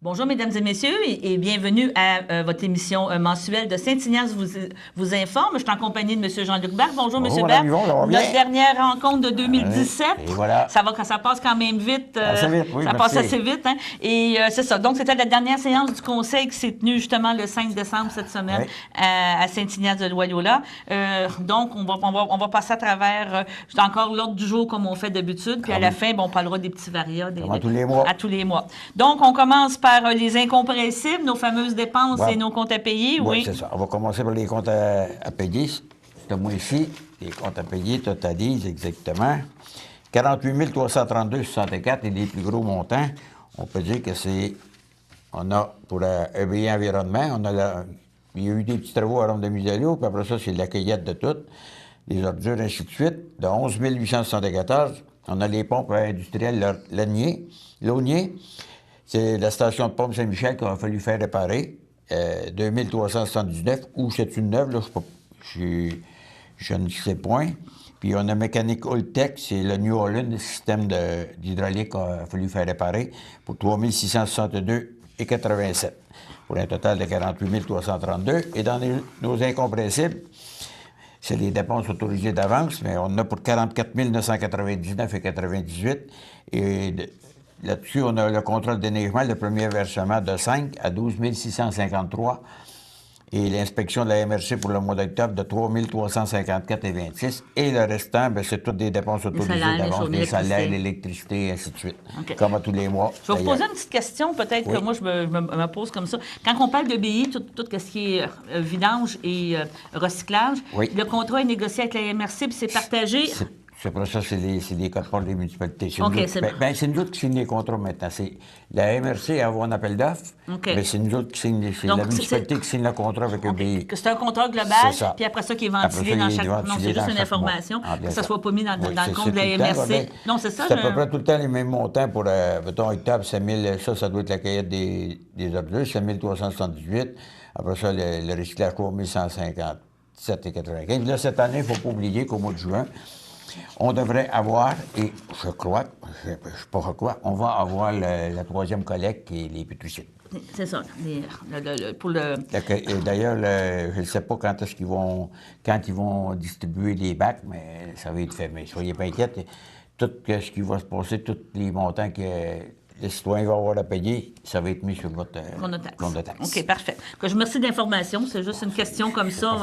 Bonjour, mesdames et messieurs, et bienvenue à votre émission mensuelle de Saint-Ignace vous informe. Je suis en compagnie de M. Jean-Luc Berg. Bonjour, M. Berg. Notre dernière rencontre de 2017. Et voilà. Ça passe quand même vite. Assez vite, oui, ça merci. passe assez vite. Hein? Et c'est ça. Donc, c'était la dernière séance du Conseil qui s'est tenue justement le 5 décembre cette semaine à Saint-Ignace de Loyola. Donc, on va passer à travers encore l'ordre du jour comme on fait d'habitude. Puis à la fin, on parlera des petits varias. À tous les mois. À tous les mois. Donc, on commence par les incompressibles, nos fameuses dépenses et nos comptes à payer. Oui, c'est ça. On va commencer par les comptes à payer. Ce mois-ci, les comptes à payer totalisent exactement 48 332,64 et les plus gros montants. On peut dire que c'est... On a, pour EBI Environnement, il y a eu des petits travaux à Ronde de Musello, puis après ça, c'est la cueillette de tout, les ordures, ainsi de suite. De 11 874, on a les pompes industrielles Launier. C'est la station de pompe Saint-Michel qu'il a fallu faire réparer. 2379, ou c'est une neuve, là, je ne sais point. Puis on a Mécanique Holtec, c'est le New Holland, le système d'hydraulique qu'il a fallu faire réparer pour 3662,87, pour un total de 48 332. Et dans nos incompressibles, c'est les dépenses autorisées d'avance, mais on en a pour 44 999,98. Et là-dessus, on a le contrôle d'éneigement, le premier versement de 5 à 12 653. Et l'inspection de la MRC pour le mois d'octobre de 3 354,26. Et le restant, bien, c'est toutes des dépenses autorisées d'avance, les salaires, l'électricité, et ainsi de suite. Okay. Comme à tous les mois. Je vais vous poser une petite question, peut-être que moi, je me pose comme ça. Quand on parle de BI, tout ce qui est vidange et recyclage, le contrat est négocié avec la MRC, puis c'est partagé. C'est pour ça, c'est les codes-parts des municipalités. C'est nous autres qui signent les contrats maintenant. C'est la MRC envoie un appel d'offres, mais c'est nous autres qui signent, c'est la municipalité qui signe le contrat avec EBI. C'est un contrat global, puis après ça qui est ventilé dans chaque... Non, c'est juste une information, que ça ne soit pas mis dans le compte de la MRC. Non, c'est ça. C'est à peu près tout le temps les mêmes montants pour, mettons, octobre, ça doit être la cueillette des ordures, 5 378. Après ça, le recyclage, 3 157,95. Là, cette année, il ne faut pas oublier qu'au mois de juin, on devrait avoir, et je crois, on va avoir la troisième collecte qui est les pétricides. C'est ça. D'ailleurs, je ne sais pas quand ils vont distribuer les bacs, mais ça va être fait. Mais soyez pas inquiets, tout ce qui va se passer, tous les montants que les citoyens vont avoir à payer, ça va être mis sur votre compte de taxe. OK, parfait. Je vous remercie d'informations. C'est juste une question comme ça,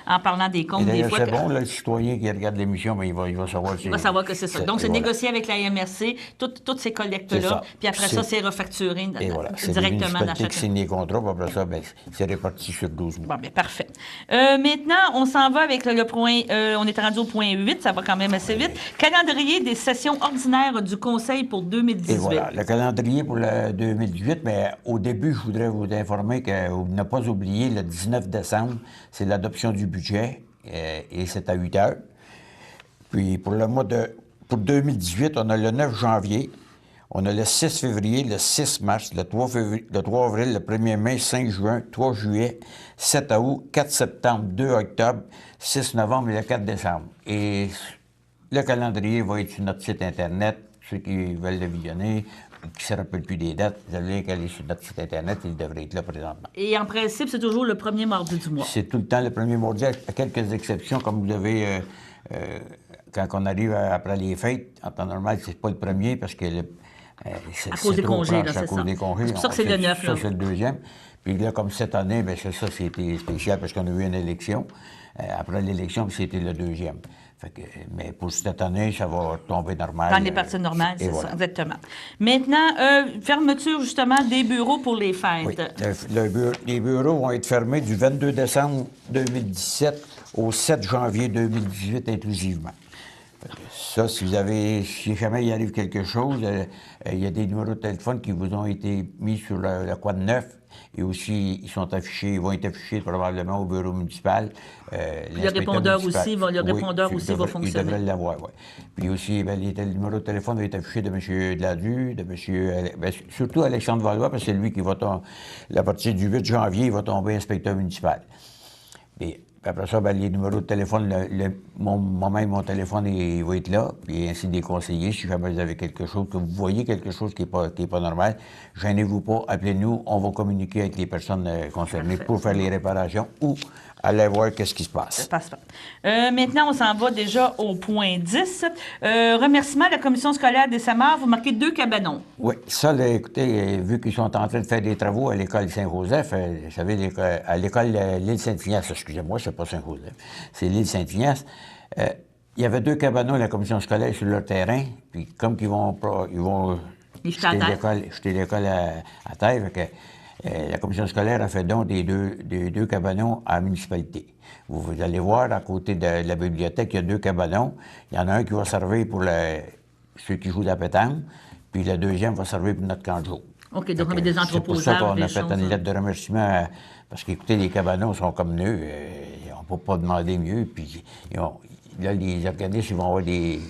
en parlant des comptes, des fois. C'est bon, le citoyen qui regarde l'émission, mais il va savoir... Il va savoir que c'est ça. Donc, c'est négocié avec la MRC, toutes ces collectes-là, puis après ça, c'est refacturé directement dans chaque... qui signe les contrats, puis après ça, c'est réparti sur 12 mois. Bon, bien, parfait. Maintenant, on s'en va avec le point... on est rendu au point 8, ça va quand même assez vite. Calendrier des sessions ordinaires du Conseil pour 2018. Et voilà, le calendrier pour le 2018, mais au début, je voudrais vous informer que ne pas oublier, le 19 décembre, c'est l'adoption du budget, et c'est à 8 heures. Puis pour 2018, on a le 9 janvier, on a le 6 février, le 6 mars, le 3 avril, le 1er mai, 5 juin, 3 juillet, 7 août, 4 septembre, 2 octobre, 6 novembre et le 4 décembre. Et le calendrier va être sur notre site Internet. Ceux qui veulent le visionner, qui ne se rappellent plus des dates, vous allez aller sur notre site Internet, il devrait être là présentement. Et en principe, c'est toujours le premier mardi du mois? C'est tout le temps le premier mardi, à quelques exceptions, comme vous avez, quand on arrive après les fêtes, en temps normal, c'est pas le premier, parce que à cause des congés, là, c'est ça. C'est pour ça que c'est le 9, là. Ça, c'est le deuxième. Puis là, comme cette année, bien, ça, c'était spécial, parce qu'on a eu une élection. Après l'élection, c'était le deuxième. Mais pour cette année, ça va tomber normal. Dans les parties normales, c'est ça, exactement. Maintenant, fermeture justement des bureaux pour les fêtes. Oui, les bureaux vont être fermés du 22 décembre 2017 au 7 janvier 2018 inclusivement. Ça, si jamais il arrive quelque chose, il y a des numéros de téléphone qui vous ont été mis sur le quad 9. Et aussi, ils vont être affichés probablement au bureau municipal. Le répondeur aussi va fonctionner. Il devrait l'avoir, oui. Puis aussi, le numéro de téléphone va être affiché de M. Deladu, surtout Alexandre Valois, parce que c'est lui qui va à partir du 8 janvier, il va tomber inspecteur municipal. Et Après ça, ben, les numéros de téléphone, moi-même, mon téléphone, il va être là, puis ainsi des conseillers. Si jamais vous avez quelque chose, que vous voyez quelque chose qui n'est pas normal, gênez-vous pas, appelez-nous, on va communiquer avec les personnes concernées pour faire les réparations ou aller voir qu'est-ce qui se passe. Maintenant, on s'en va déjà au point 10. Remerciement à la commission scolaire des Samars, vous marquez 2 cabanons. Oui, ça, là, écoutez, vu qu'ils sont en train de faire des travaux à l'école Saint-Joseph, vous savez, à l'école l'île Saint-Ignace, excusez-moi, c'est pas Saint-Joseph, c'est l'île Saint-Ignace, il y avait 2 cabanons à la commission scolaire sur leur terrain, puis comme qu'ils vont jeter l'école à terre, fait que, la commission scolaire a fait don des deux cabanons à la municipalité. Vous allez voir, à côté de la bibliothèque, il y a 2 cabanons. Il y en a un qui va servir pour ceux qui jouent de la pétanque, puis le deuxième va servir pour notre camp de jour. OK, donc on met des entreposages, c'est pour ça qu'on a fait une lettre de remerciement, parce qu'écoutez, les cabanons sont comme nous, on ne peut pas demander mieux, puis là, les organismes, ils vont avoir des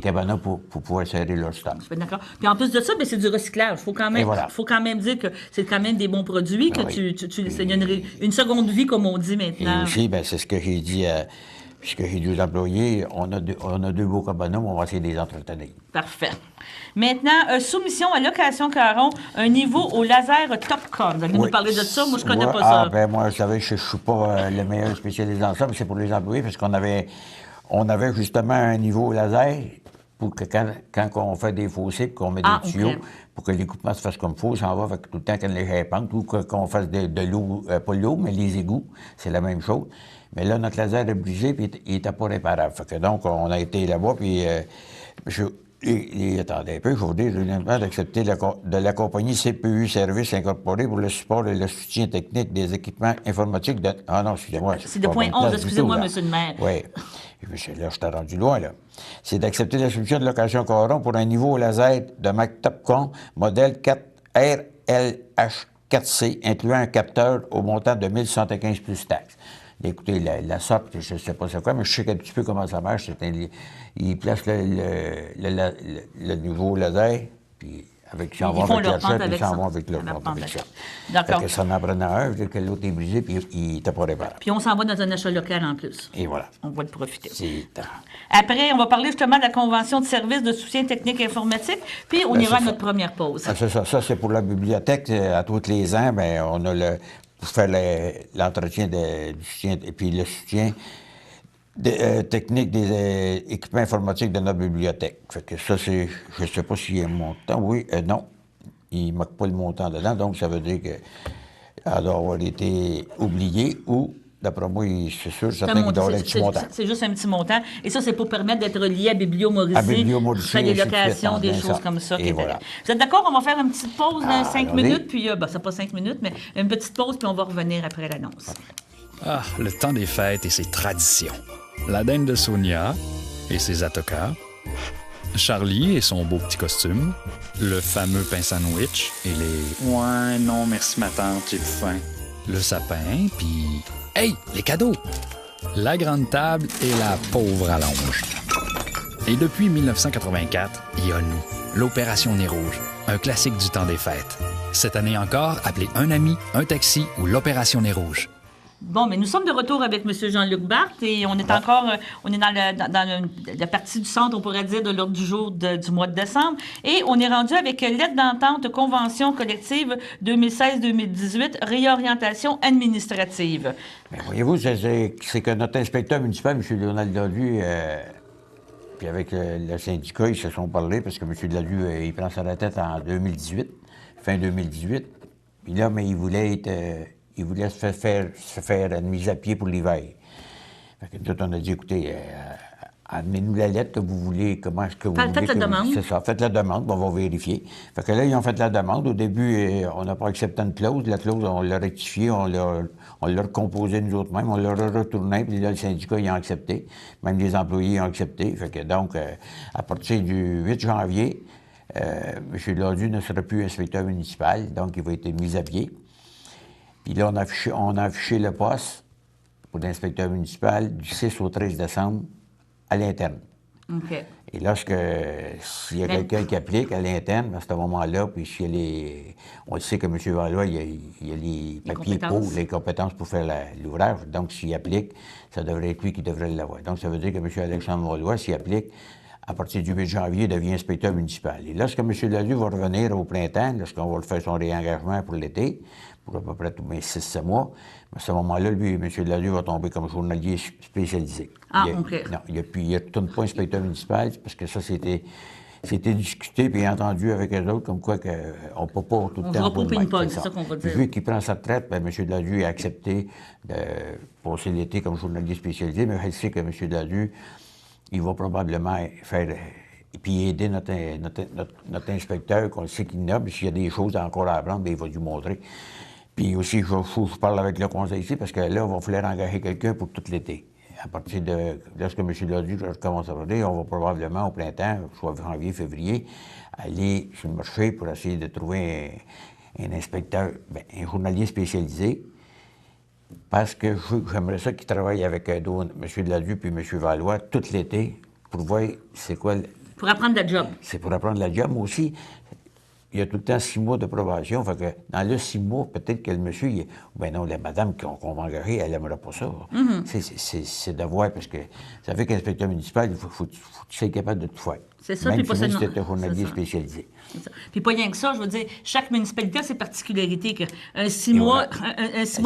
cabanons pour pouvoir serrer leur stock. D'accord. Puis en plus de ça, c'est du recyclage. Il faut quand même dire que c'est quand même des bons produits, que il y a une seconde vie, comme on dit maintenant. Et aussi, bien, c'est ce que j'ai dit aux employés. On a 2 beaux cabanons, on va essayer de les entretenir. Parfait. Maintenant, soumission à location Caron, un niveau au laser TopCon. Vous allez nous parler de ça? Moi, je ne connais pas ça. Ben moi, vous savez, je ne suis pas le meilleur spécialiste dans ça, mais c'est pour les employés, parce qu'on avait justement un niveau au laser pour que quand on fait des fossés, qu'on met des tuyaux, pour que l'écoupement se fasse comme il faut, ça en va avec tout le temps qu'on les répande, ou qu'on fasse de l'eau, pas l'eau, mais les égouts, c'est la même chose. Mais là, notre laser est brisé, puis il n'était pas réparable. Fait que donc, on a été là-bas, puis attendez un peu, je vous dis, j'ai demandé d'accepter de la compagnie CPU Services Incorporé pour le support et le soutien technique des équipements informatiques de... Ah non, excusez-moi. C'est de point 11, excusez-moi, M. le maire. Oui. Là, je t'ai rendu loin, là. C'est d'accepter la solution de location Caron pour un niveau laser de Mac TopCon, modèle 4 RLH4C, incluant un capteur au montant de 1115 plus taxes. Écoutez, la sorte, je ne sais pas c'est quoi, mais je sais un petit peu comment ça marche. Ils placent le niveau laser, puis ils s'en vont avec la shot, puis ils s'en vont avec le shot. D'accord. Ça en prenait un, que l'autre est brisé, puis il n'était pas réparable. Puis on s'en va dans un achat local en plus. Et voilà. On va le profiter. Après, on va parler justement de la convention de services de soutien technique informatique, puis on ira à notre première pause. C'est ça. Ça, c'est pour la bibliothèque. À tous les ans, bien, on a pour faire l'entretien du soutien, et puis le soutien technique des équipements informatiques de notre bibliothèque. Fait que ça, c'est, je ne sais pas s'il y a un montant. Oui, non. Il ne marque pas le montant dedans, donc ça veut dire qu'elle doit avoir été oubliée ou, d'après moi, c'est sûr, certain qu'il doit avoir un petit montant. C'est juste un petit montant. Et ça, c'est pour permettre d'être relié à Biblio Mauricie, pour faire des locations, des choses comme ça. Et voilà. Vous êtes d'accord? On va faire une petite pause de 5 minutes, puis, c'est pas 5 minutes, mais une petite pause, puis on va revenir après l'annonce. Ah, le temps des fêtes et ses traditions. La dinde de Sonia et ses atokas, Charlie et son beau petit costume, le fameux pain sandwich et les... Ouais, non, merci ma tante, j'ai plus faim. Le sapin, puis... Hey, les cadeaux! La grande table et la pauvre allonge. Et depuis 1984, il y a nous, l'Opération Nez Rouge, un classique du temps des fêtes. Cette année encore, appelez un ami, un taxi ou l'Opération Nez Rouge. Bon, mais nous sommes de retour avec M. Jean-Luc Barthes et on est encore on est dans la partie du centre, on pourrait dire, de l'ordre du jour du mois de décembre. Et on est rendu avec lettre d'entente convention collective 2016-2018, réorientation administrative. Bien, voyez-vous, c'est que notre inspecteur municipal, M. Léonard Dalu, puis avec le syndicat, ils se sont parlé parce que M. Dalu, il prend sa retraite en 2018, fin 2018. Puis là, mais il voulait se faire une mise à pied pour l'hiver. Fait que nous, on a dit, écoutez, amenez-nous la lettre que vous voulez, comment est-ce que vous voulez. Faites la demande. C'est ça, faites la demande, on va vérifier. Fait que là, ils ont fait la demande. Au début, on n'a pas accepté une clause. La clause, on l'a rectifiée, on l'a recomposée nous autres mêmes, on l'a retourné, puis là, le syndicat, ils ont accepté. Même les employés ont accepté. Fait que donc, à partir du 8 janvier, M. Ladu ne sera plus inspecteur municipal, donc il va être mis à pied. Puis là, on a affiché le poste pour l'inspecteur municipal du 6 au 13 décembre à l'interne. OK. Et s'il y a quelqu'un qui applique à l'interne, à ce moment-là, puis on sait que M. Valois, il y a les papiers les compétences pour faire l'ouvrage. Donc, s'il applique, ça devrait être lui qui devrait l'avoir. Donc, ça veut dire que M. Alexandre Valois, s'il applique, à partir du 8 janvier, il devient inspecteur municipal. Et lorsque M. Lalue va revenir au printemps, lorsqu'on va le faire son réengagement pour l'été, pour à peu près tous mes 6 mois, à ce moment-là, lui, M. Lalue va tomber comme journalier spécialisé. OK. Non, il ne retourne pas inspecteur municipal, parce que ça, c'était discuté et entendu avec eux autres, comme quoi on ne peut pas tout le temps... On ne jouera pas au ping-pong, c'est ça qu'on va dire. Vu qu'il prend sa retraite, bien, M. Lalue a accepté de passer l'été comme journalier spécialisé, mais elle sait que M. Lalue, il va probablement faire... Et puis aider notre inspecteur, qu'on sait qu'il n'a, puis s'il y a des choses encore à apprendre, bien, il va lui montrer. Puis aussi, il faut que je parle avec le conseil ici, parce que là, il va falloir engager quelqu'un pour tout l'été. À partir de lorsque M. Lalue commence à revenir, on va probablement au printemps, soit janvier, février, aller sur le marché pour essayer de trouver un inspecteur, un journalier spécialisé, parce que j'aimerais ça qu'il travaille avec M. Lalue puis M. Valois tout l'été pour voir c'est quoi... Pour apprendre la job. C'est pour apprendre la job, mais aussi, il y a tout le temps 6 mois de probation. Fait que dans les 6 mois, peut-être que le monsieur, non, la madame qu'on va engager, elle n'aimerait pas ça. C'est de voir, parce que vous savez qu'inspecteur municipal, il faut que tu sois capable de tout faire. C'est ça, même puis pas si seulement. c'était un journalier spécialisé. Puis pas rien que ça, je veux dire, chaque municipalité a ses particularités. Un 6 mois, un 6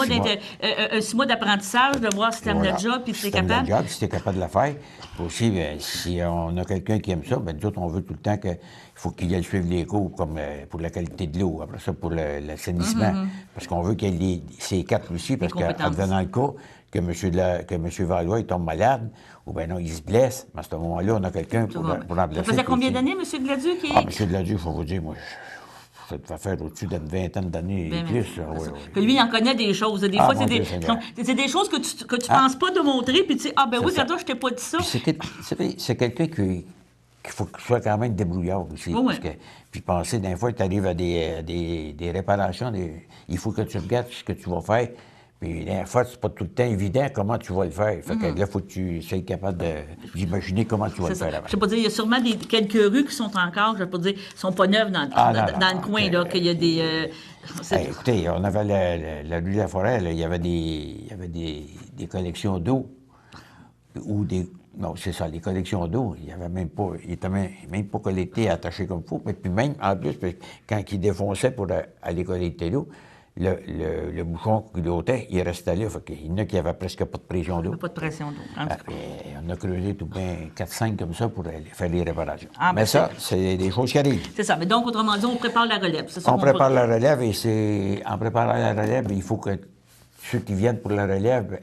mois d'apprentissage, de voir si tu aimes le job, puis si tu es capable. Si tu es capable de la faire. Puis aussi, si on a quelqu'un qui aime ça, nous autres, on veut tout le temps qu'il faut qu'il aille suivre les cours, comme pour la qualité de l'eau, après ça, pour l'assainissement. Parce qu'on veut qu'il y ait ces 4 aussi, parce qu'advenant le cas, que M. Valois il tombe malade, ou bien non, il se blesse, mais à ce moment-là, on a quelqu'un pour remplacer. Ça faisait combien d'années, M. Gladieux, qui est... M. Gladieux, il faut vous dire, moi, ça devait faire au-dessus d'une vingtaine d'années et plus. Puis lui, il en connaît des choses. Des fois, c'est des choses que tu penses pas de montrer, puis tu sais, oui, regarde, je t'ai pas dit ça. C'est quelqu'un qu'il faut qu'il soit quand même débrouillard aussi. Puis penser, des fois, tu arrives à des réparations, il faut que tu regardes ce que tu vas faire. Puis, des fois, c'est pas tout le temps évident comment tu vas le faire. Fait que là, il faut que tu sois capable d'imaginer comment tu vas le faire avant. Je sais pas dire, il y a sûrement quelques rues qui sont encore, je vais pas dire, sont pas neuves dans le coin, là, qu'il y a des... écoutez, on avait la rue de la Forêt, là, il y avait des collections d'eau, ou des... Non, c'est ça, les collections d'eau, il était même pas collecté, attaché comme il faut. Puis même, en plus, quand ils défonçaient pour aller collecter l'eau, le bouchon qu'il ôtait, il restait là. Il y en a qui n'avaient presque pas de pression d'eau. Pas de pression d'eau. On a creusé tout bien 4-5 comme ça pour faire les réparations. Mais ça, c'est des choses qui arrivent. C'est ça. Mais donc, autrement dit, on prépare la relève. On prépare la relève et en préparant la relève, il faut que ceux qui viennent pour la relève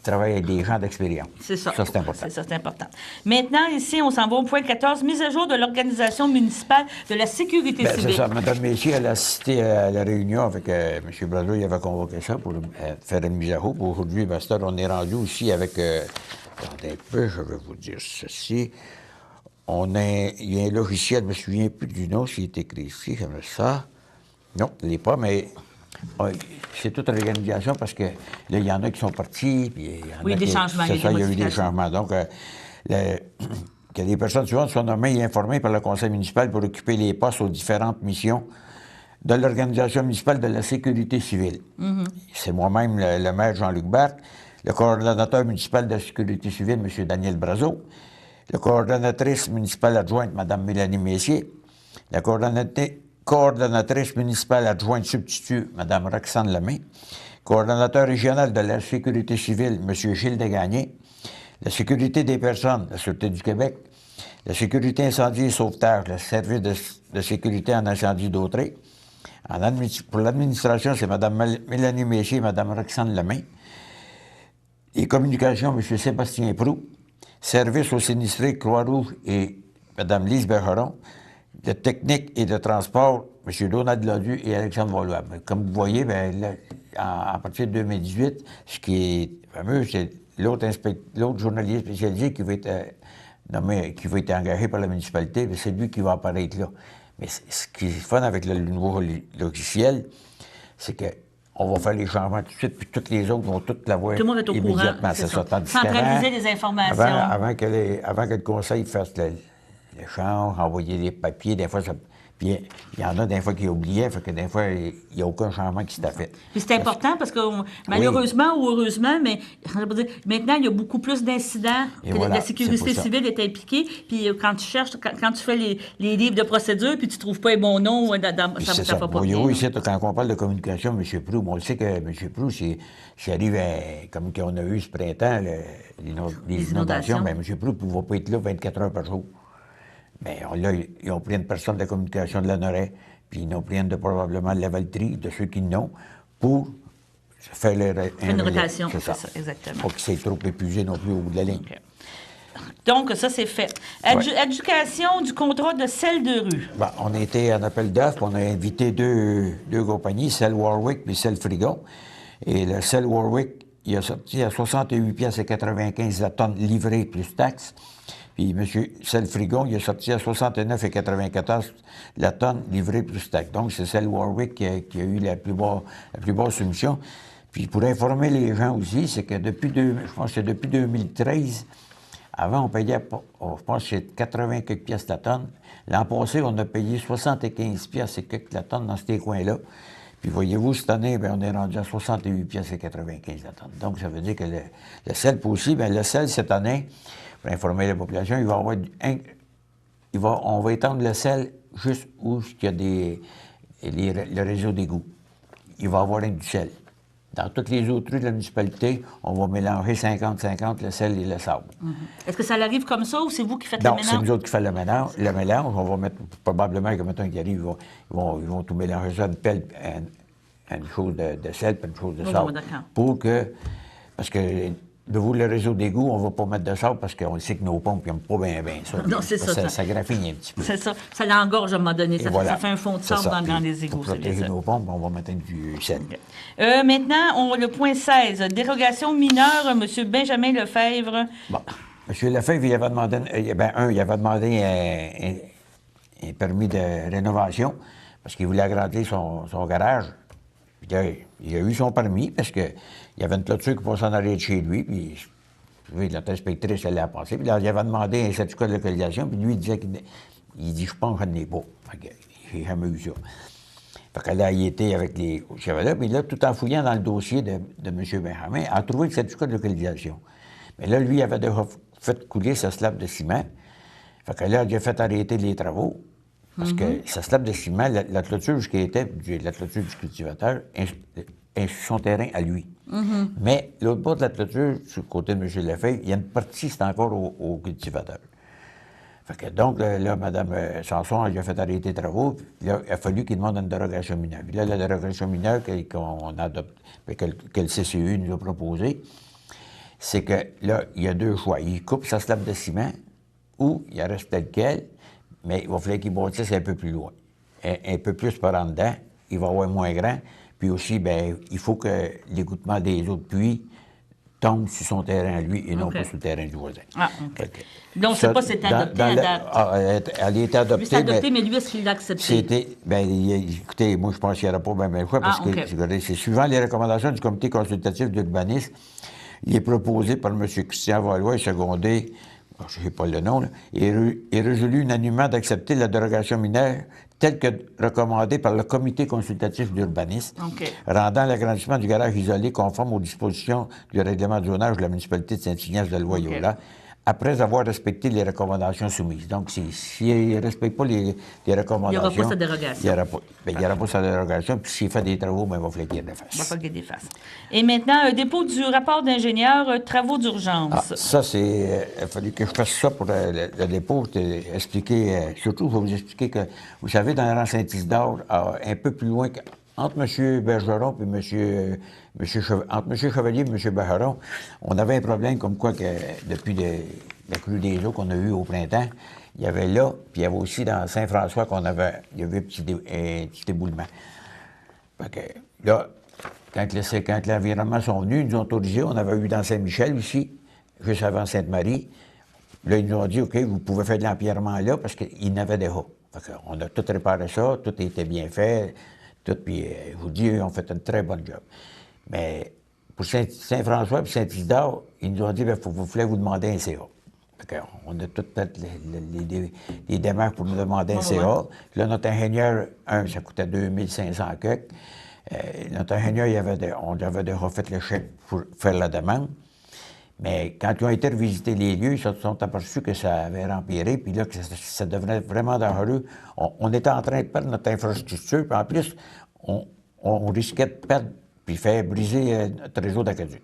travaillent avec des gens d'expérience. C'est ça. Ça, c'est important. C'est ça, c'est important. Maintenant, ici, on s'en va au point 14, mise à jour de l'Organisation municipale de la sécurité civile. C'est ça. Mme Messier, elle a assisté à la réunion avec M. Brazo. Il avait convoqué ça pour faire une mise à jour. Aujourd'hui, on est rendu aussi avec... attendez un peu, je vais vous dire ceci. Il y a un logiciel, je ne me souviens plus du nom, s'il est écrit ici, comme ça. Non, il n'est pas, mais... c'est toute l'organisation parce que là, il y en a qui sont partis. Puis il y a des changements. C'est ça, il y a eu des changements. Donc, que les personnes suivantes soient nommées et informées par le conseil municipal pour occuper les postes aux différentes missions de l'Organisation municipale de la sécurité civile. C'est moi-même, le maire Jean-Luc Barthes, le coordonnateur municipal de la sécurité civile, M. Daniel Brazo, la coordonnatrice municipale adjointe, Mme Mélanie Messier, la coordonnatrice municipale adjointe substitut, Mme Roxane Lemay, coordonnateur régional de la sécurité civile, M. Gilles Degagné, la sécurité des personnes, la Sûreté du Québec, la sécurité incendie et sauvetage, le service de sécurité en incendie d'Autrey. Pour l'administration, c'est Mme Mélanie Messier et Mme Roxane Lemay. Les communications, M. Sébastien Proulx. Service aux sinistrés Croix-Rouge et Mme Lise Bergeron. De technique et de transport, M. Donald Lalue et Alexandre Valois. Comme vous voyez, à partir de 2018, ce qui est fameux, c'est l'autre journalier spécialisé qui va être nommé, qui va être engagé par la municipalité, c'est lui qui va apparaître là. Mais ce qui est fun avec le nouveau logiciel, c'est qu'on va faire les changements tout de suite, puis toutes les autres vont toutes l'avoir immédiatement. Tout le monde est au courant, c'est ça. Centraliser les informations. Avant que le conseil fasse l'échange, envoyer des papiers, des fois, ça... Puis il y en a des fois qui oubliaient, fait que des fois, il n'y a aucun changement qui s'est fait. Puis c'est important parce que malheureusement ou heureusement, mais je veux dire, maintenant, il y a beaucoup plus d'incidents Et que voilà, la c'est sécurité pour ça. civile est impliquée. Puis quand tu cherches, quand tu fais les livres de procédure, puis tu trouves pas les bons noms, Puis ça c'est ne ça. va pas Voyez-vous, bien. ici, quand on parle de communication, M. Proulx, on le sait que M. Proulx, s'il arrive, comme on a eu ce printemps, les inondations, bien, M. Proulx ne pouvait pas être là 24 heures par jour. Bien, là, ils ont pris une personne de la communication de l'Honoret, puis ils ont pris une de probablement de la Valtrie, de ceux qui n'ont, pour faire Une rotation, c'est c'est ça, exactement. Pas qu'ils s'est trop épuisé non plus au bout de la ligne. OK. Donc, ça, c'est fait. Adjudication du contrat de sel de rue. Bon, on a été en appel d'offres, puis on a invité deux compagnies, Cell Warwick puis Cell Frigo. Et le Cell Warwick, il a sorti à 68,95 la tonne livrée plus taxes. Puis M. Cell Frigo, il a sorti à 69,94 la tonne livrée plus taxes. Donc, c'est Cell Warwick qui a eu la plus basse soumission. Puis, pour informer les gens aussi, c'est que je pense que c'est depuis 2013, avant, on payait, je pense que c'est 80 quelques piastres la tonne. L'an passé, on a payé 75 piastres et quelques la tonne dans ces coins-là. Puis voyez-vous, cette année, bien, on est rendu à 68 piastres et 95 la tonne. Donc, ça veut dire que le sel aussi, bien, le sel, cette année, pour informer la population, il va avoir on va étendre le sel juste où il y a le réseau d'égouts. Il va y avoir du sel. Dans toutes les autres rues de la municipalité, on va mélanger 50-50 le sel et le sable. Est-ce que ça arrive comme ça ou c'est vous qui faites Non, le c'est mélange? nous autres qui faisons le mélange. On va mettre, probablement, que mettons qu'ils arrivent, ils vont tout mélanger ça, une pelle, une chose de sel puis une chose de sable. D'accord. Pour que, parce que, de vous, le réseau d'égout, on ne va pas mettre de sable parce qu'on sait que nos pompes n'aiment pas bien ça. Non, c'est ça. Ça graffine un petit peu. C'est ça. Ça l'engorge à un moment donné. Et Ça, voilà. ça fait un fond de C'est sable ça. dans Puis, les égouts. Pour c'est bien protéger ça. nos pompes, on va mettre du sel. Maintenant, le point 16, dérogation mineure, M. Benjamin Lefebvre. Bon. M. Lefebvre, il avait demandé, il avait demandé un permis de rénovation parce qu'il voulait agrandir son garage. Puis là, il a eu son permis parce qu'il y avait une clôture qui passait en arrière de chez lui. Puis, l'inspectrice, elle l'a passé. Puis là, il avait demandé un certificat de localisation. Puis lui, il disait je pense que je n'en ai pas. Fait que j'ai jamais eu ça. Fait que là, il était avec les chevaliers. Puis là, tout en fouillant dans le dossier de M. Benjamin, a trouvé le certificat de localisation. Mais là, lui, il avait déjà fait couler sa slab de ciment. Fait que là, il a fait arrêter les travaux. Parce que sa slab de ciment, la clôture jusqu'à était, la clôture du cultivateur, est son terrain à lui. Mais l'autre bord de la clôture, sur le côté de M. Lefebvre, il y a une partie, c'est encore au cultivateur. Fait que donc, là, Mme Sanson, elle a fait arrêter les travaux, puis là, il a fallu qu'il demande une dérogation mineure. Puis là, la dérogation mineure qu'on adopte, que le CCU nous a proposée, c'est que là, il y a deux choix. Il coupe sa slab de ciment ou il reste tel quel, mais il va falloir qu'il bâtisse un peu plus loin. Un peu plus par en dedans, il va avoir moins grand. Puis aussi, bien, il faut que l'égouttement des autres puits tombe sur son terrain à lui et non pas sur le terrain du voisin. Ah, OK. Donc, c'est pas si c'est adopté à date. Elle a été adoptée. Lui, c'est adopté, mais lui, est-ce qu'il l'a accepté? C'était. Bien, écoutez, moi, je pense qu'il n'y aura pas bien choix parce que c'est suivant les recommandations du comité consultatif d'urbanisme, il est proposé par M. Christian Valois et secondé, je ne sais pas le nom, là, est résolu unanimement d'accepter la dérogation mineure telle que recommandée par le comité consultatif d'urbanisme, rendant l'agrandissement du garage isolé conforme aux dispositions du règlement de zonage de la municipalité de Saint-Ignace de Loyola, après avoir respecté les recommandations soumises. Donc, s'il ne respecte pas les recommandations... Il n'y aura pas sa dérogation. Il n'y aura pas sa dérogation, puis s'il fait des travaux, bien, il va falloir qu'il défasse. Il va falloir qu'il défasse. Et maintenant, un dépôt du rapport d'ingénieur, travaux d'urgence. Ça, c'est... il a fallu que je fasse ça pour le dépôt. Je t'ai expliqué... surtout, je vais vous expliquer que, vous savez, dans le rang Saint-Isidore, un peu plus loin, entre M. Bergeron et entre M. Chevalier et M. Bergeron, on avait un problème comme quoi que depuis la crue des eaux qu'on a eue au printemps, il y avait là, puis il y avait aussi dans Saint-François il y avait un petit éboulement. Fait que là, quand l'environnement sont venus, ils nous ont autorisé, on avait eu dans Saint-Michel aussi, juste avant Sainte-Marie. Là, ils nous ont dit, OK, vous pouvez faire de l'empierrement là, parce qu'ils n'avaient déjà. Fait qu'on a tout réparé ça, tout était bien fait. Puis, je vous dis, ils ont fait un très bon job. Mais pour Saint-François et Saint-Isidore, ils nous ont dit, il faut vous demander un CA. On a tout fait les démarches pour nous demander un CA. Puis là, notre ingénieur, ça coûtait 2500 quelques. Notre ingénieur, on avait déjà fait le chèque pour faire la demande. Mais quand ils ont été revisiter les lieux, ils se sont aperçus que ça avait empiré, puis là, que ça devenait vraiment dangereux. On était en train de perdre notre infrastructure, puis en plus, on risquait de perdre, puis faire briser notre réseau d'aqueduc.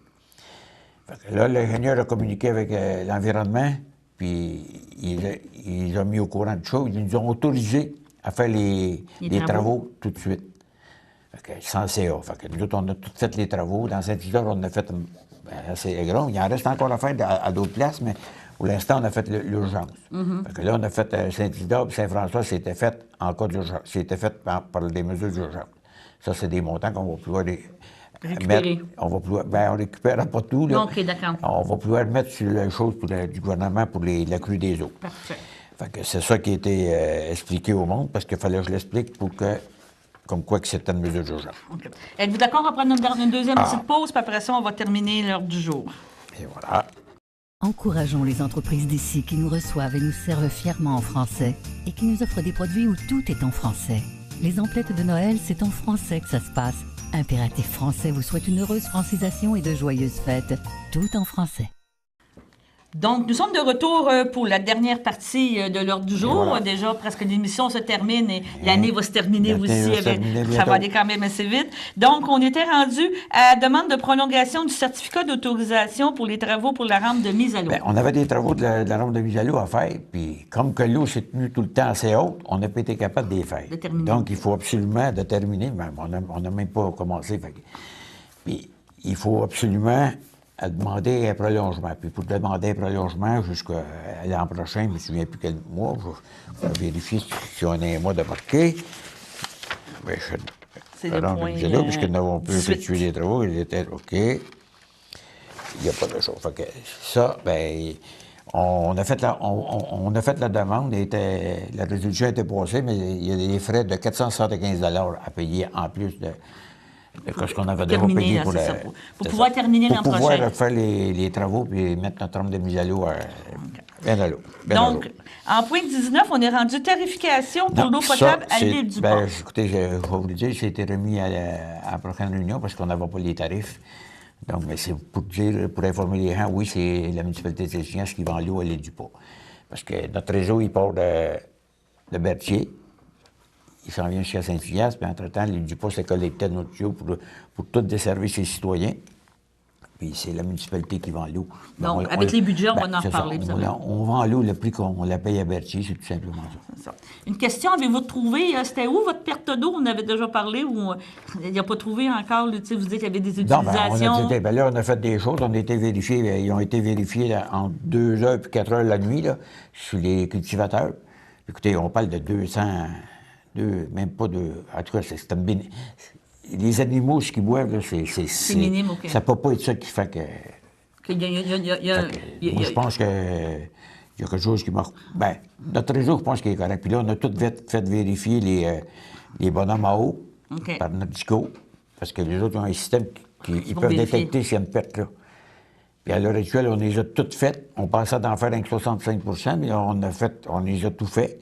Là, l'ingénieur a communiqué avec l'environnement, puis ils ont mis au courant de choses. Ils nous ont autorisé à faire les travaux tout de suite. Sans CA. Nous autres, on a tout fait les travaux. Dans Saint-Isidore, on a fait assez gros. Il en reste encore à faire à d'autres places, mais pour l'instant, on a fait l'urgence. Là, on a fait Saint-Isidore et Saint-François, c'était fait en cas d'urgence. C'était fait par des mesures d'urgence. Ça, c'est des montants qu'on va pouvoir récupérer. On va pouvoir, on ne récupérera pas tout. Là. OK, d'accord. On va pouvoir mettre sur les choses du gouvernement pour la crue des eaux. Parfait. C'est ça qui a été expliqué au monde, parce qu'il fallait que je l'explique pour que, comme quoi que c'était une mesure d'urgence. Okay. Êtes-vous d'accord à prendre une deuxième petite pause, puis après ça, on va terminer l'heure du jour. Et voilà. Encourageons les entreprises d'ici qui nous reçoivent et nous servent fièrement en français et qui nous offrent des produits où tout est en français. Les emplettes de Noël, c'est en français que ça se passe. Impératif Français vous souhaite une heureuse francisation et de joyeuses fêtes, tout en français. Donc, nous sommes de retour pour la dernière partie de l'ordre du jour. Voilà. Déjà, presque l'émission se termine et l'année va se terminer aussi. Ça va aller quand même assez vite. Donc, on était rendu à la demande de prolongation du certificat d'autorisation pour les travaux pour la rampe de mise à l'eau. On avait des travaux de la rampe de mise à l'eau à faire, puis comme que l'eau s'est tenue tout le temps assez haute, on n'a pas été capable de les faire. Donc, il faut absolument déterminer, mais on n'a même pas commencé. Puis, il faut absolument demander un prolongement. Puis pour demander un prolongement jusqu'à l'an prochain, je ne me souviens plus quel mois, je vais vérifier si on a un mois de marqué. C'est le point puisque nous n'avons plus effectué les travaux, il était OK. Il n'y a pas de chose. Ça, on a fait la demande, la résolution a été passée, mais il y a des frais de 475 à payer en plus de ce qu'on avait déjà payé pour pouvoir terminer l'an prochain. Pour pouvoir faire les travaux et mettre notre rampe de mise à l'eau bien à l'eau. Donc, en point 19, on est rendu tarification pour l'eau potable à l'île du Port. Écoutez, je vais vous le dire, ça a été remis à la prochaine réunion parce qu'on n'avait pas les tarifs. Donc, mais c'est pour informer les gens, oui, c'est la municipalité de Saint-Ignace qui vend l'eau à l'île du Port. Parce que notre réseau, il part de Berthier. Il s'en vient jusqu'à Saint-Ignace, puis entre-temps, l'île du Port s'est collecté à notre tuyau pour tout desservir ses citoyens. Puis c'est la municipalité qui vend l'eau. Donc, avec les budgets, on va en reparler. On vend l'eau le prix qu'on la paye à Berthier, c'est tout simplement ça. C'est ça. Une question, avez-vous trouvé, c'était où votre perte d'eau? On avait déjà parlé, ou il n'y a pas trouvé encore, vous dites qu'il y avait des utilisations? Non, là, on a fait des choses, on a été vérifiés, ils ont été vérifiés là, entre 2 heures et 4 heures la nuit, là, sur les cultivateurs. Écoutez, on parle de 200... même pas de... En tout cas, c'est une... Les animaux, ce qu'ils boivent, là, c'est minime, OK. Ça ne peut pas être ça qui fait que... Moi, je pense qu'il y a quelque chose qui m'a... Notre réseau, je pense qu'il est correct. Puis là, on a tout fait vérifier les bonhommes à eau par notre DICO, parce que les autres ont un système qui peuvent détecter s'il y a une perte là. Puis à l'heure actuelle, on les a toutes faites. On pensait d'en faire avec 65 %, mais on les a tout fait.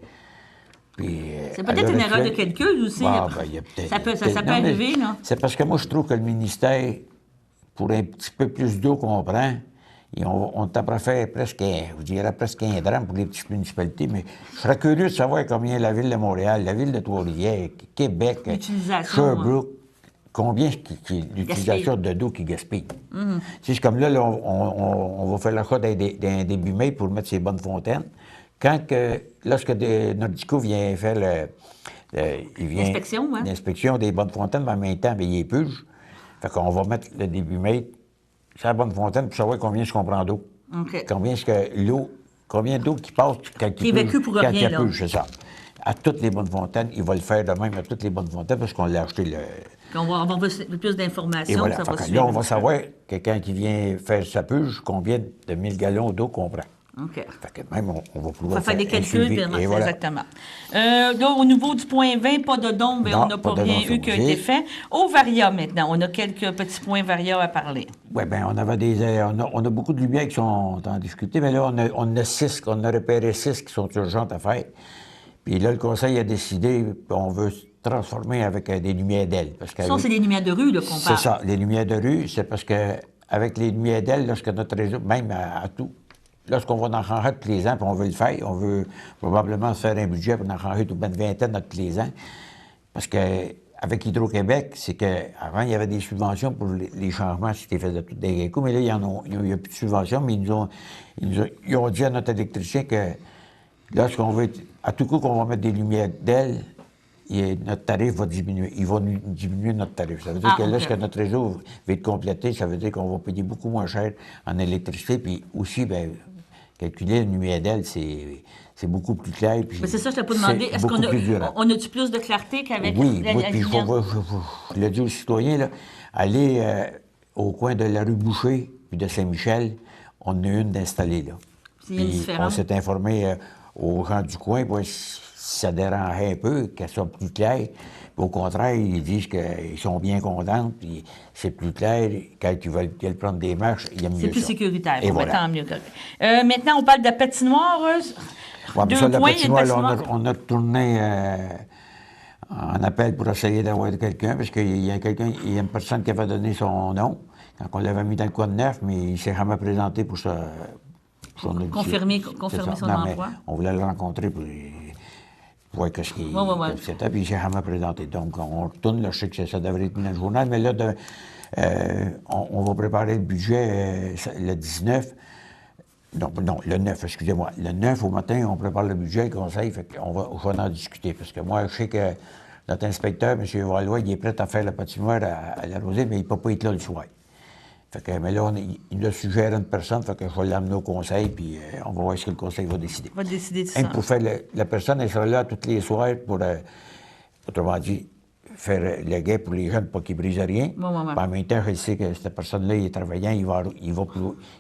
C'est peut-être une erreur de calcul aussi. Ça peut arriver, non? C'est parce que moi, je trouve que le ministère, pour un petit peu plus d'eau qu'on prend, on t'apprend faire presque un drame pour les petites municipalités, mais je serais curieux de savoir combien la Ville de Montréal, la Ville de Trois-Rivières, Québec, Sherbrooke, combien l'utilisation d'eau qui gaspille. C'est comme là, on va faire l'achat d'un début mai pour mettre ces bonnes fontaines. Lorsque notre DICO vient faire l'inspection des bonnes fontaines, mais en même temps, il épluche. Fait qu'on va mettre le début mai sur la bonne fontaine pour savoir combien je prend d'eau. Combien d'eau qui passe quand il évacue pour rien, là. C'est ça. À toutes les bonnes fontaines, il va le faire de même à toutes les bonnes fontaines parce qu'on l'a acheté On va avoir plus d'informations. Voilà. Là, on va savoir que quand il vient faire sa puge, combien de 1000 gallons d'eau qu'on prend. OK. Fait que même, on va On pouvoir va faire des un calculs, suivi. puis Et voilà. exactement. Là, au niveau du point 20, pas de dons, mais Non, on n'a pas pas de rien dons eu qui a supposés. été fait. Au Varia, maintenant, on a quelques petits points Varia à parler. Oui, bien, on a beaucoup de lumières qui sont en difficulté, mais là, on a 6, on a repéré 6 qui sont urgentes à faire. Puis là, le Conseil a décidé, on veut se transformer avec des lumières d'ailes. Ça, c'est des lumières de rue, là, qu'on C'est parle. ça, les lumières de rue, c'est parce que avec les lumières d'ailes, lorsque notre réseau, même à tout, lorsqu'on va en changer tous les ans, puis on veut le faire, on veut probablement se faire un budget pour en changer toute une vingtaine de tous les ans. Parce que avec Hydro-Québec, c'est qu'avant, il y avait des subventions pour les changements si tu faisais tout des coups, mais là, il n'y a plus de subventions, mais ils ont dit à notre électricien que lorsqu'on veut, à tout coup qu'on va mettre des lumières d'ailes, notre tarif va diminuer. Il va diminuer notre tarif. Ça veut dire que lorsque notre réseau va être complété, ça veut dire qu'on va payer beaucoup moins cher en électricité. Puis aussi, bien, calculer une lumière d'aile, c'est beaucoup plus clair. Mais c'est ça, je t'ai pas demandé. Est-ce qu'on a-tu plus de clarté qu'avec oui, la puis je le dis aux citoyens, là, aller au coin de la rue Boucher puis de Saint-Michel, on en a une d'installée, là. Il y a une différence. On s'est informé aux gens du coin, puis si ça dérangeait un peu, qu'elles soient plus claires. Puis au contraire, ils disent qu'ils sont bien contents, puis c'est plus clair. Quand ils veulent prendre des marches, il y a mieux. C'est plus sécuritaire. Et voilà. Tant mieux. Maintenant, on parle de la patinoire. Ouais, 2 ça, la points, patinoire, il y a une là, patinoire. on a tourné en appel pour essayer d'avoir quelqu'un, parce qu'il y a une personne qui avait donné son nom quand on l'avait mis dans le coin de neuf, mais il ne s'est jamais présenté pour son Confirmer C'est son ça. Non, mais emploi. on voulait le rencontrer pour voir qu'est-ce qu'il c'était, puis il ne s'est jamais présenté. Donc, on retourne, là, je sais que ça devrait être dans le journal, mais là, on va préparer le budget le 19. Non, le 9, excusez-moi. Le 9 au matin, on prépare le budget, le conseil, fait qu'on va en discuter. Parce que moi, je sais que notre inspecteur, M. Valois, il est prêt à faire la patinoire à la Rosée, mais il ne peut pas être là le soir. Fait que, mais là, il a suggéré une personne, fait que je vais l'amener au conseil, puis on va voir ce que le conseil va décider. On va décider de ça. Pour faire la personne, elle sera là tous les soirs pour, autrement dit, faire le guet pour les jeunes, pas qu'ils brisent rien. Ouais. En même temps, je sais que cette personne-là, il est travaillant, il va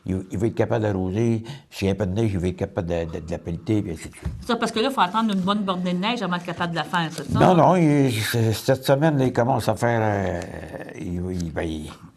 être capable d'arroser. S'il y a un peu de neige, il va être capable de la pelleter, puis ainsi de suite. Ça, parce que là, il faut attendre une bonne bordée de neige avant d'être capable de la faire, c'est ça? Non, cette semaine, là, il commence à faire... il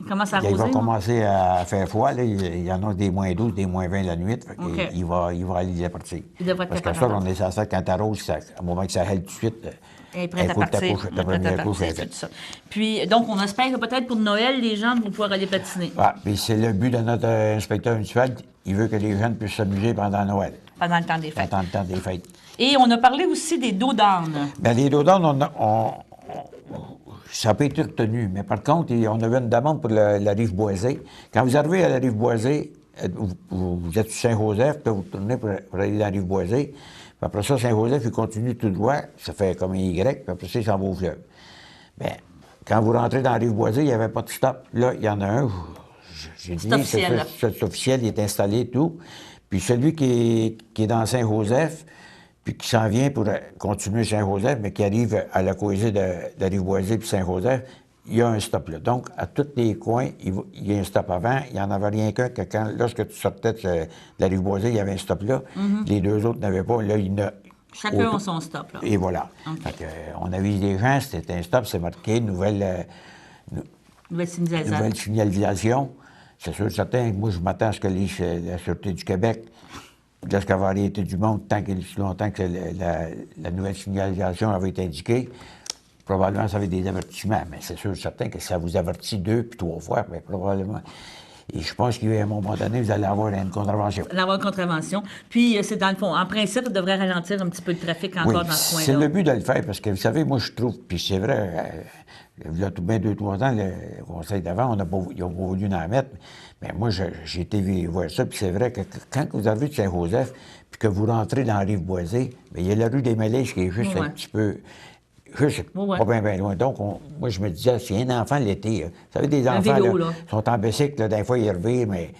commence à il arroser, va non? commencer à faire froid. Là. Il y en a des moins 12, des moins 20 la nuit. Fait OK. il va aller la partie. Il devrait être Parce que capable ça, de on est censé, quand t'arroses, au moment que ça hèle tout de suite, Elle est prête à partir. ta première couche est tout faite. ça. Puis, donc, on espère que peut-être pour Noël, les gens vont pouvoir aller patiner Ah, puis c'est le but de notre inspecteur municipal. Il veut que les jeunes puissent s'amuser pendant Noël, pendant le temps des fêtes. pendant le temps des fêtes. Et on a parlé aussi des dos d'âne. Bien, les dos d'âne, ça n'a pas été retenu. Mais par contre, on avait une demande pour la rive boisée. Quand vous arrivez à la rive boisée, vous êtes sur Saint-Joseph, puis vous tournez pour aller dans la rive boisée. Puis après ça, Saint-Joseph, il continue tout droit. Ça fait comme un Y, puis après ça, il s'en va au fleuve. Bien, quand vous rentrez dans la rive boisée, il n'y avait pas de stop. Là, il y en a un. J'ai dit, officiel. c'est officiel, il est installé et tout. Puis celui qui est dans Saint-Joseph, puis qui s'en vient pour continuer Saint-Joseph, mais qui arrive à la croisée de Rive-Boisée puis Saint-Joseph, il y a un stop là. Donc, à tous les coins, il y a un stop avant. Il n'y en avait rien qu'un que lorsque tu sortais de la Rive-Boisée, il y avait un stop là. Les deux autres n'avaient pas. Là, Chacun a son stop, là. Et voilà. OK. Fait que, on avise les gens, c'était un stop, c'est marqué Nouvelle signalisation. nouvelle signalisation. C'est sûr, certain. Moi, je m'attends à ce que la Sûreté du Québec, lorsqu'elle va arrêter du monde, tant qu'il si longtemps que la nouvelle signalisation avait été indiquée, probablement ça va être des avertissements. Mais c'est sûr, certain que ça vous avertit 2 puis 3 fois, mais probablement. Et je pense qu'à un moment donné, vous allez avoir une contravention. Vous allez avoir une contravention. Puis, c'est dans le fond. En principe, ça devrait ralentir un petit peu le trafic encore dans ce coin-là. C'est le but de le faire, parce que vous savez, moi, je trouve, puis c'est vrai, il y a tout bien 2-3 ans, le conseil d'avant, ils n'ont pas voulu en mettre, mais moi, j'ai été voir ça, puis c'est vrai que quand vous arrivez de Saint-Joseph, puis que vous rentrez dans la Rive-Boisée, bien, il y a la rue des Mélèches qui est juste un petit peu... Juste pas bien loin. Donc, moi, je me disais, si un enfant l'été, vous savez, des enfants, vélo, là, sont en bicycle, des fois, ils revirent, mais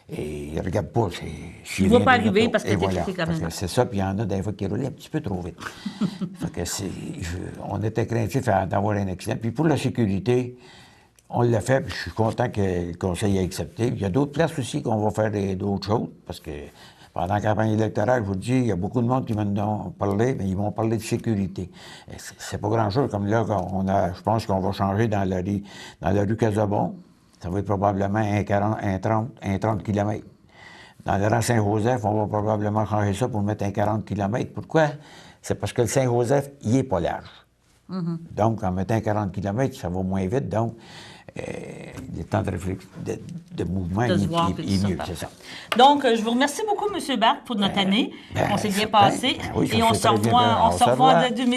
ils ne regardent pas. Ils ne voient pas arriver parce que voilà, quand même. c'est ça, puis il y en a des fois qui roulaient un petit peu trop vite. Fait que on était craintifs d'avoir un accident. Puis pour la sécurité, on l'a fait, puis je suis content que le conseil ait accepté. Il y a d'autres places aussi qu'on va faire d'autres choses, parce que Pendant la campagne électorale, je vous dis, il y a beaucoup de monde qui m'en parler, mais ils vont parler de sécurité. C'est pas grand-chose, comme là, je pense qu'on va changer dans la rue Casabon. Ça va être probablement un 30 km. Dans le rang Saint-Joseph, on va probablement changer ça pour mettre un 40 km. Pourquoi? C'est parce que le Saint-Joseph, il n'est pas large. Donc, en mettant 40 km, ça va moins vite. Donc, le temps de mouvement est mieux, c'est ça. Donc, je vous remercie beaucoup, M. Barthes, pour notre année. On s'est bien passé. Oui, et on se revoit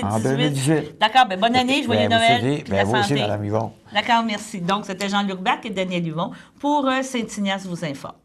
en 2018. D'accord, bonne année, joyeux Noël. Vous aussi, Mme Yvon. D'accord, merci. Donc, c'était Jean-Luc Barthes et Daniel Yvon pour Saint-Ignace vous informe.